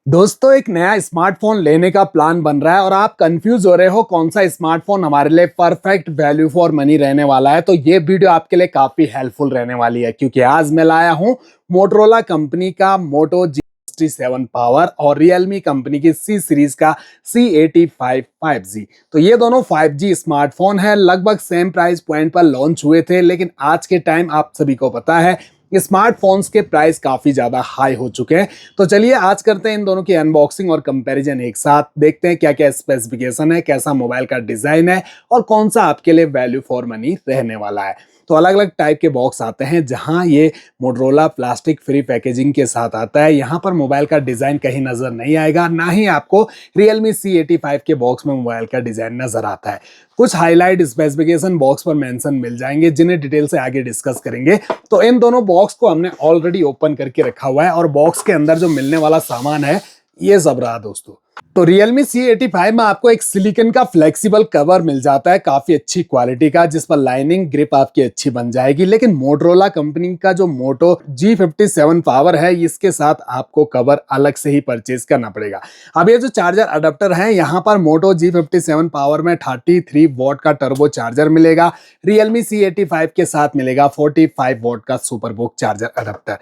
दोस्तों, एक नया स्मार्टफोन लेने का प्लान बन रहा है और आप कंफ्यूज हो रहे हो कौन सा स्मार्टफोन हमारे लिए परफेक्ट वैल्यू फॉर मनी रहने वाला है। तो ये वीडियो आपके लिए काफी हेल्पफुल रहने वाली है, क्योंकि आज मैं लाया हूं मोटरोला कंपनी का मोटो G67 पावर और रियलमी कंपनी की सी सीरीज का C85 5G। तो ये दोनों 5G स्मार्टफोन है, लगभग सेम प्राइस पॉइंट पर लॉन्च हुए थे, लेकिन आज के टाइम आप सभी को पता है स्मार्टफोन्स के प्राइस काफी ज्यादा हाई हो चुके हैं। तो चलिए आज करते हैं इन दोनों की अनबॉक्सिंग और कंपैरिजन एक साथ। देखते हैं क्या क्या स्पेसिफिकेशन है, कैसा मोबाइल का डिजाइन है और कौन सा आपके लिए वैल्यू फॉर मनी रहने वाला है। तो अलग अलग टाइप के बॉक्स आते हैं, जहां ये मोटरोला प्लास्टिक फ्री पैकेजिंग के साथ आता है। यहाँ पर मोबाइल का डिजाइन कहीं नजर नहीं आएगा, ना ही आपको रियलमी C85 के बॉक्स में मोबाइल का डिजाइन नजर आता है। कुछ हाईलाइट स्पेसिफिकेशन बॉक्स पर मेंशन मिल जाएंगे, जिन्हें डिटेल से आगे डिस्कस करेंगे। तो इन दोनों बॉक्स को हमने ऑलरेडी ओपन करके रखा हुआ है और बॉक्स के अंदर जो मिलने वाला सामान है ये सब रहा दोस्तों। तो Realme C85 में आपको एक सिलिकॉन का फ्लेक्सिबल कवर मिल जाता है, काफी अच्छी क्वालिटी का, जिस पर लाइनिंग ग्रिप आपकी अच्छी बन जाएगी। लेकिन मोटरोला कंपनी का जो मोटो G57 पावर है, इसके साथ आपको कवर अलग से ही परचेज करना पड़ेगा। अब ये जो चार्जर अडेप्टर है, यहाँ पर मोटो G57 पावर में 33 वॉट का टर्बो चार्जर मिलेगा। Realme C85 के साथ मिलेगा 45 वॉट का super book charger adapter.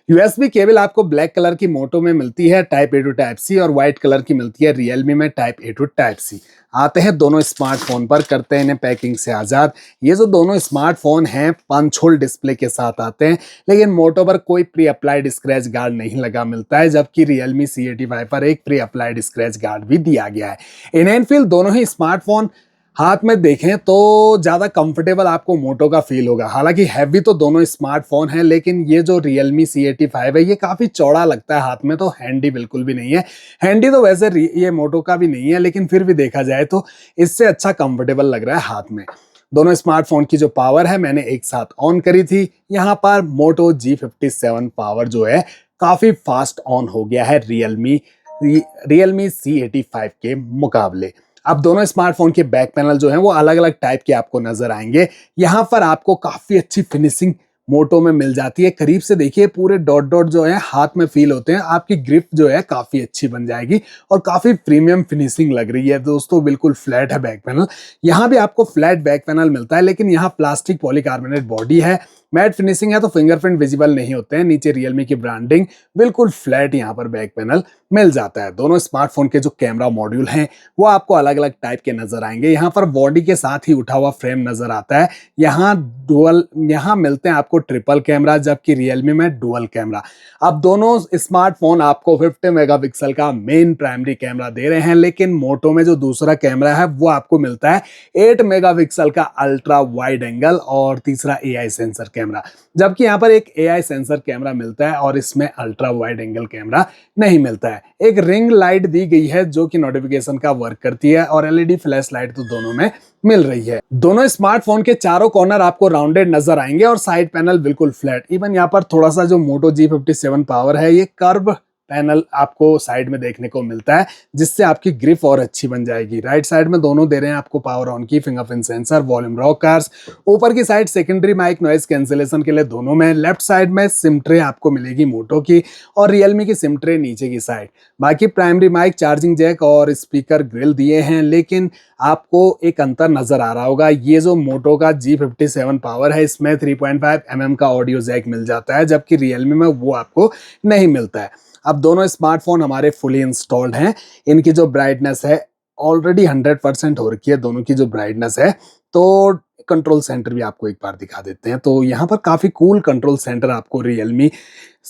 USB cable आपको ब्लैक कलर की मोटो में मिलती है type A to type C, और व्हाइट कलर की मिलती है रियलमी में type A to type C. आते हैं दोनों स्मार्टफोन पर, करते हैं इन्हें पैकिंग से आजाद। ये जो दोनों स्मार्टफोन हैं पंच होल डिस्प्ले के साथ आते हैं, लेकिन मोटो पर कोई प्री अप्लाइड स्क्रैच गार्ड नहीं लगा मिलता है, जबकि रियलमी C85 पर एक प्री अप्लाइड स्क्रैच गार्ड भी दिया गया है। इन हैंड फील दोनों ही स्मार्टफोन हाथ में देखें तो ज़्यादा कंफर्टेबल आपको मोटो का फील होगा। हालांकि हैवी तो दोनों स्मार्टफोन हैं, लेकिन ये जो Realme C85 है ये काफ़ी चौड़ा लगता है हाथ में, तो हैंडी बिल्कुल भी नहीं है। हैंडी तो वैसे ये मोटो का भी नहीं है, लेकिन फिर भी देखा जाए तो इससे अच्छा कंफर्टेबल लग रहा है हाथ में। दोनों स्मार्टफोन की जो पावर है मैंने एक साथ ऑन करी थी। यहाँ पर मोटो G57 पावर जो है काफ़ी फास्ट ऑन हो गया है रियलमी C85 के मुकाबले। अब दोनों स्मार्टफोन के बैक पैनल जो हैं वो अलग अलग टाइप के आपको नजर आएंगे। यहाँ पर आपको काफी अच्छी फिनिशिंग मोटो में मिल जाती है। करीब से देखिए, पूरे डॉट डॉट जो है हाथ में फील होते हैं। आपकी ग्रिप जो है काफी अच्छी बन जाएगी और काफी प्रीमियम फिनिशिंग लग रही है दोस्तों। बिल्कुल फ्लैट है बैक पैनल। यहाँ भी आपको फ्लैट बैक पैनल मिलता है, लेकिन यहाँ प्लास्टिक पॉलीकार्बोनेट बॉडी है, मैट फिनिशिंग है, तो फिंगरप्रिंट विजिबल नहीं होते हैं। नीचे रियलमी की ब्रांडिंग, बिल्कुल फ्लैट यहाँ पर बैक पैनल मिल जाता है। दोनों स्मार्टफोन के जो कैमरा मॉड्यूल हैं वो आपको अलग अलग टाइप के नजर आएंगे। यहाँ पर बॉडी के साथ ही उठा हुआ फ्रेम नजर आता है। यहाँ मिलते हैं आपको ट्रिपल कैमरा, जबकि रियलमी में डुअल कैमरा। अब दोनों स्मार्टफोन आपको 50 मेगापिक्सल का मेन प्राइमरी कैमरा दे रहे हैं, लेकिन मोटो में जो दूसरा कैमरा है वो आपको मिलता है 8 मेगापिक्सल का अल्ट्रा वाइड एंगल और तीसरा AI सेंसर कैमरा। जबकि यहाँ पर एक AI सेंसर कैमरा मिलता है और इसमें अल्ट्रा वाइड एंगल कैमरा नहीं मिलता है। एक रिंग लाइट दी गई है जो कि नोटिफिकेशन का वर्क करती है, और LED फ्लैश लाइट तो दोनों में मिल रही है। दोनों स्मार्टफोन के चारों कॉर्नर आपको राउंडेड नजर आएंगे और साइड पैनल बिल्कुल फ्लैट। इवन यहाँ पर थोड़ा सा जो मोटो G57 पावर है ये कर्व पैनल आपको साइड में देखने को मिलता है, जिससे आपकी ग्रिप और अच्छी बन जाएगी। राइट साइड में दोनों दे रहे हैं आपको पावर ऑन की, फिंगरप्रिंट सेंसर, वॉल्यूम रॉकर्स। ऊपर की side secondary mic noise cancellation के लिए दोनों में। लेफ्ट साइड में सिम ट्रे आपको मिलेगी मोटो की, और रियलमी की सिम ट्रे नीचे की साइड। बाकी प्राइमरी माइक, चार्जिंग जैक और स्पीकर ग्रिल दिए हैं, लेकिन आपको एक अंतर नजर आ रहा होगा। ये जो मोटो का G57 पावर है इसमें 3.5 mm का ऑडियो जैक मिल जाता है, जबकि रियलमी में वो आपको नहीं मिलता है। अब दोनों स्मार्टफोन हमारे फुली इंस्टॉल्ड हैं। इनकी जो ब्राइटनेस है ऑलरेडी 100% हो रखी है दोनों की जो ब्राइटनेस है। तो कंट्रोल सेंटर भी आपको एक बार दिखा देते हैं। तो यहाँ पर काफी कूल कंट्रोल सेंटर आपको रियलमी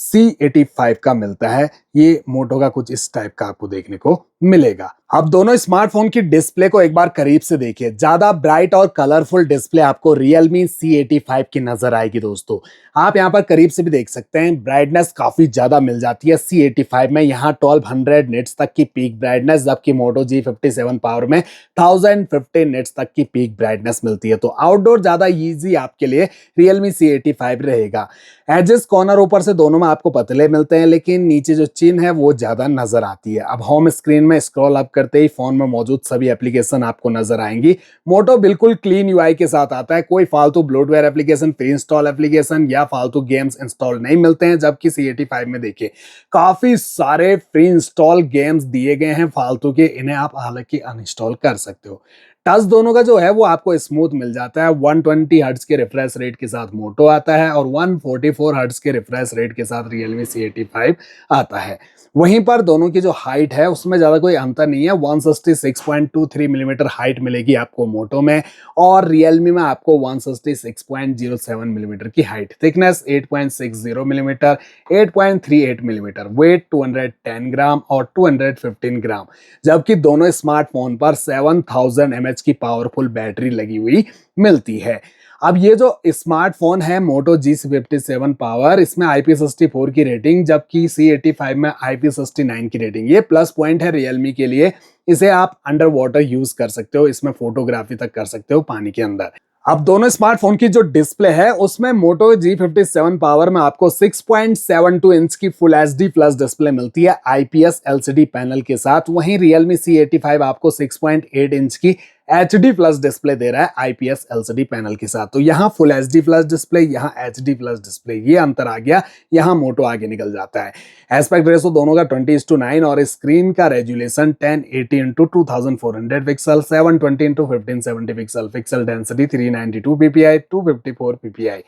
C85 का मिलता है। ये मोटो का कुछ इस टाइप का आपको देखने को मिलेगा। अब दोनों स्मार्टफोन की डिस्प्ले को एक बार करीब से देखिए। ज्यादा ब्राइट और कलरफुल डिस्प्ले आपको रियलमी C85 की नजर आएगी दोस्तों। आप यहाँ पर करीब से भी देख सकते हैं, ब्राइटनेस काफी ज्यादा मिल जाती है C85 में। यहाँ 1200 निट्स तक की पीक ब्राइटनेस, जबकि मोटो G57 पावर में 1050 निट्स तक की पीक ब्राइटनेस मिलती है। तो आउटडोर ज्यादा इजी आपके लिए रियलमी C85 रहेगा। एजेस कॉर्नर ऊपर से दोनों में में आपको पतले मिलते हैं, लेकिन नीचे जो चिन्ह है वो ज्यादा नजर आती है। अब होम स्क्रीन में स्क्रॉल अप करते ही फोन में मौजूद सभी एप्लीकेशन आपको नजर आएंगी। मोटो बिल्कुल क्लीन यूआई के साथ आता है, कोई फालतू bloatware application, pre install application या फालतू गेम्स इंस्टॉल नहीं मिलते हैं। जबकि C85 में देखिए काफी सारे प्री इंस्टॉल गेम्स दिए गए हैं फालतू के, इन्हें आप हालांकि अनइंस्टॉल कर सकते हो। टच दोनों का जो है वो आपको स्मूथ मिल जाता है। 120 हर्ट्ज के रिफ्रेश रेट के साथ मोटो आता है और 144 हर्ट्ज के रिफ्रेश रेट के साथ Realme C85 आता है। वहीं पर दोनों की जो हाइट है उसमें ज्यादा कोई अंतर नहीं है। 166.23 मिलीमीटर हाइट मिलेगी आपको मोटो में और Realme में आपको 166.07 मिलीमीटर की height. Thickness 8.60 millimetre, 8.38 millimetre, weight 210 gram और 215 ग्राम। जबकि दोनों स्मार्टफोन पर 7000 mAh की पावरफुल बैटरी लगी हुई मिलती है। अब ये जो स्मार्टफोन है मोटो G57 पावर, इसमें IP64 की रेटिंग, जबकि C85 में IP69 की रेटिंग। ये प्लस पॉइंट है Realme के लिए। इसे आप अंडर वाटर यूज कर सकते हो, इसमें फोटोग्राफी तक कर सकते हो पानी के अंदर। अब दोनों स्मार्टफोन की जो डिस्प्ले है उसमें मोटो G57 पावर में आपको 6.72 इंच की फुल HD प्लस डिस्प्ले मिलती है IPS LCD पैनल के साथ। वहीं Realme C85 आपको 6.8 इंच की HD प्लस डिस्प्ले दे रहा है IPS LCD पैनल के साथ। तो यहाँ फुल HD प्लस डिस्प्ले, यहाँ HD प्लस डिस्प्ले, ये अंतर आ गया, यहाँ मोटो आगे निकल जाता है। एस्पेक्ट रेशो दोनों का 20:9 और स्क्रीन का resolution 1080 into 2400 pixel, 720 into 1570 pixel, pixel density 392 ppi, 254 ppi।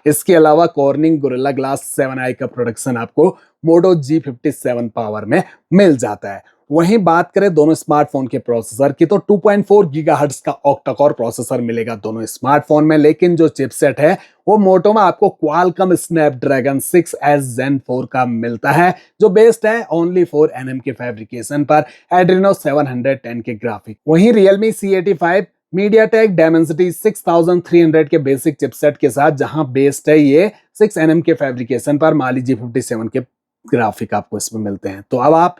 इसके अलावा कॉर्निंग गोरिल्ला ग्लास 7i का प्रोडक्शन आपको मोटो G57 पावर में मिल जाता है। वहीं बात करें दोनों स्मार्टफोन के प्रोसेसर की तो 2.4 गीगाहर्ट्ज का ऑक्टा-कोर प्रोसेसर मिलेगा दोनों स्मार्टफोन में। लेकिन जो चिपसेट है वो मोटो में आपको क्वालकॉम स्नैपड्रैगन 6S Gen 4 का मिलता है, जो बेस्ड है ओनली 4nm के फैब्रिकेशन पर एड्रीनो 710 के ग्राफिक। वहीं Realme C85 MediaTek Dimensity 6300 के बेसिक चिपसेट के साथ, जहां बेस्ड है ये 6nm के फैब्रिकेशन पर, Mali G57 के ग्राफिक आपको इसमें मिलते हैं। तो अब आप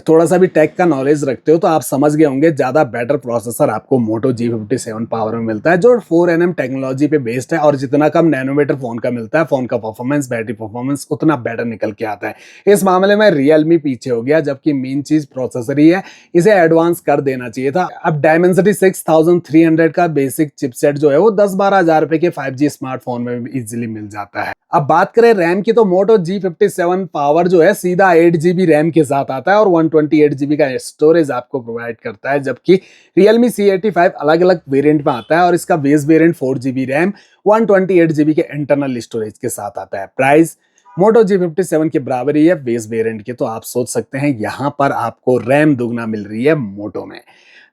थोड़ा सा भी टेक का नॉलेज रखते हो तो आप समझ गए होंगे ज्यादा बेटर प्रोसेसर आपको मोटो G57 पावर में मिलता है, जो 4nm टेक्नोलॉजी पे बेस्ड है। और जितना कम नैनोमीटर फोन का मिलता है, फोन का परफॉर्मेंस, बैटरी परफॉर्मेंस उतना बेटर निकल के आता है। इस मामले में Realme पीछे हो गया, जबकि मेन चीज प्रोसेसर ही है, इसे एडवांस कर देना चाहिए था। अब Dimensity 6300 का बेसिक चिपसेट जो है वो 10-12 हजार रुपए के 5G स्मार्टफोन में भी इजिली मिल जाता है। अब बात करें रैम की तो मोटो G57 पावर जो है सीधा 8GB रैम के साथ आता है और 128GB का स्टोरेज आपको प्रोवाइड करता है। जबकि Realme C85 अलग अलग वेरिएंट में आता है और इसका base variant 4GB RAM 128GB के इंटरनल स्टोरेज के साथ आता है। प्राइस मोटो G57 के बराबर ही है बेस वेरिएंट के। तो आप सोच सकते हैं यहाँ पर आपको रैम दुगना मिल रही है मोटो में।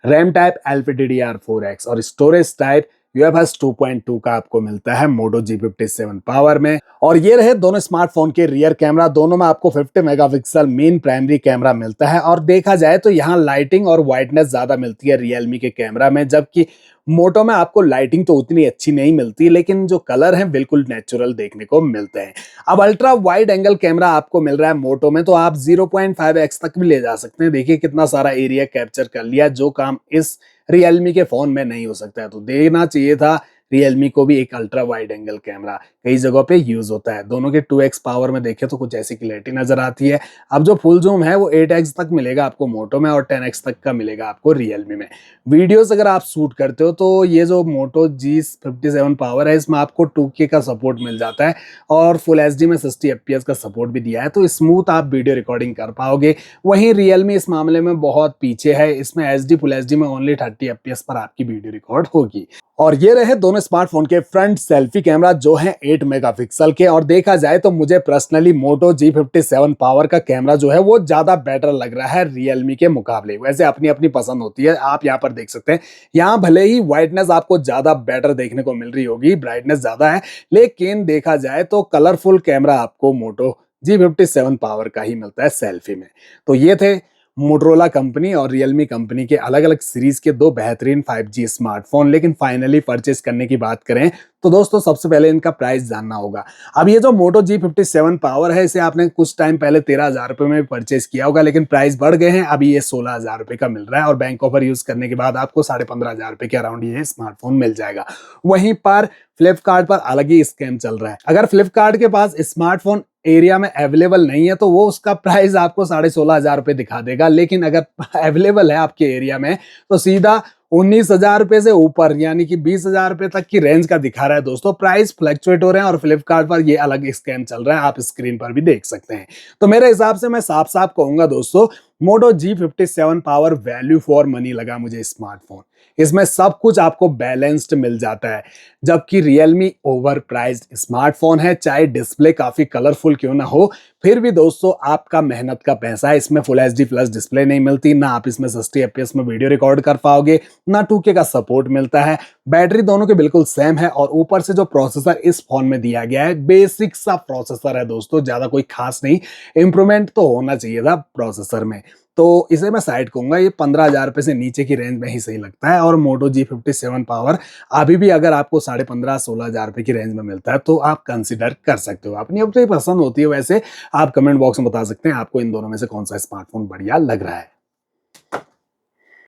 रैम टाइप LPDDR4X और स्टोरेज टाइप UFS 2.2 का आपको मिलता है मोटो G57 पावर में। और ये रहे दोनों स्मार्टफोन के रियर कैमरा। दोनों में आपको 50 मेगापिक्सल मेन प्राइमरी कैमरा मिलता है और देखा जाए तो यहाँ लाइटिंग और वाइटनेस ज्यादा मिलती है Realme के कैमरा में, जबकि मोटो में आपको लाइटिंग तो उतनी अच्छी नहीं मिलती, लेकिन जो कलर है बिल्कुल नेचुरल देखने को मिलते हैं। अब अल्ट्रा वाइड एंगल कैमरा आपको मिल रहा है मोटो में, तो आप 0.5x तक भी ले जा सकते हैं। देखिए कितना सारा एरिया कैप्चर कर लिया, जो काम इस Realme के फोन में नहीं हो सकता है। तो देना चाहिए था Realme को भी एक अल्ट्रा वाइड एंगल कैमरा, कई जगहों पे यूज होता है। दोनों के 2x पावर में देखें तो कुछ ऐसी क्लैरिटी नजर आती है। अब जो फुल जूम है वो 8x तक मिलेगा आपको मोटो में और 10x तक का मिलेगा आपको Realme में। वीडियोस अगर आप शूट करते हो तो ये जो मोटो G57 पावर है इसमें आपको 2K का सपोर्ट मिल जाता है और फुल HD में 60 FPS का सपोर्ट भी दिया है, तो स्मूथ आप वीडियो रिकॉर्डिंग कर पाओगे। वहीं Realme इस मामले में बहुत पीछे है, इसमें HD फुल HD में ओनली 30 FPS पर आपकी वीडियो रिकॉर्ड होगी। और ये रहे दोनों स्मार्टफोन के फ्रंट सेल्फी कैमरा जो है 8 मेगापिक्सल के। और देखा जाए तो मुझे पर्सनली मोटो G57 पावर का कैमरा जो है वो ज्यादा बेटर लग रहा है Realme के मुकाबले। वैसे अपनी अपनी पसंद होती है, आप यहाँ पर देख सकते हैं। यहाँ भले ही वाइटनेस आपको ज्यादा बेटर देखने को मिल रही होगी, ब्राइटनेस ज्यादा है, लेकिन देखा जाए तो कलरफुल कैमरा आपको मोटो G57 पावर का ही मिलता है सेल्फी में। तो ये थे मोटरोला कंपनी और Realme कंपनी के अलग अलग सीरीज के दो बेहतरीन 5G स्मार्टफोन। लेकिन फाइनली परचेस करने की बात करें तो दोस्तों सबसे पहले इनका प्राइस जानना होगा। अब ये जो मोटो G57 पावर है इसे आपने कुछ टाइम पहले 13,000 रुपए में परचेस किया होगा, लेकिन प्राइस बढ़ गए हैं, अभी ये 16,000 रुपए का मिल रहा है और बैंक ऑफर यूज करने के बाद आपको 15,500 रुपए के अराउंड ये स्मार्टफोन मिल जाएगा। वहीं पर फ्लिपकार्ट पर अलग ही स्कैम चल रहा है। अगर फ्लिपकार्ट के पास स्मार्टफोन एरिया में अवेलेबल नहीं है तो वो उसका प्राइस आपको 16,500 दिखा देगा। लेकिन अगर अवेलेबल है आपके एरिया में तो सीधा 19,000 रुपए से ऊपर यानी कि 20,000 रुपए तक की रेंज का दिखा रहा है दोस्तों। प्राइस फ्लक्चुएट हो रहे हैं और फ्लिपकार्ट पर ये अलग स्कैम चल रहा है, आप स्क्रीन पर भी देख सकते हैं। तो मेरे हिसाब से मैं साफ साफ कहूंगा दोस्तों, मोटो G57 power value for money लगा मुझे स्मार्टफोन। इसमें सब कुछ आपको बैलेंस्ड मिल जाता है, जबकि रियलमी ओवर प्राइस्ड स्मार्टफोन है। चाहे डिस्प्ले काफी कलरफुल क्यों ना हो, फिर भी दोस्तों आपका मेहनत का पैसा है। इसमें फुल HD प्लस डिस्प्ले नहीं मिलती, ना आप इसमें 60 FPS में वीडियो रिकॉर्ड कर पाओगे, ना 2K का सपोर्ट मिलता है। बैटरी दोनों के बिल्कुल सेम है और ऊपर से जो प्रोसेसर इस फोन में दिया गया है बेसिक सा प्रोसेसर है दोस्तों, ज्यादा कोई खास नहीं। इंप्रूवमेंट तो होना चाहिए था प्रोसेसर में, तो इसे मैं साइड कहूंगा। ये 15,000 रुपए से नीचे की रेंज में ही सही लगता है। और मोटो G57 पावर अभी भी अगर आपको 15,500-16,000 रुपए की रेंज में मिलता है तो आप कंसिडर कर सकते हो। अपनी अपनी पसंद होती है, वैसे आप कमेंट बॉक्स में बता सकते हैं आपको इन दोनों में से कौन सा स्मार्टफोन बढ़िया लग रहा है।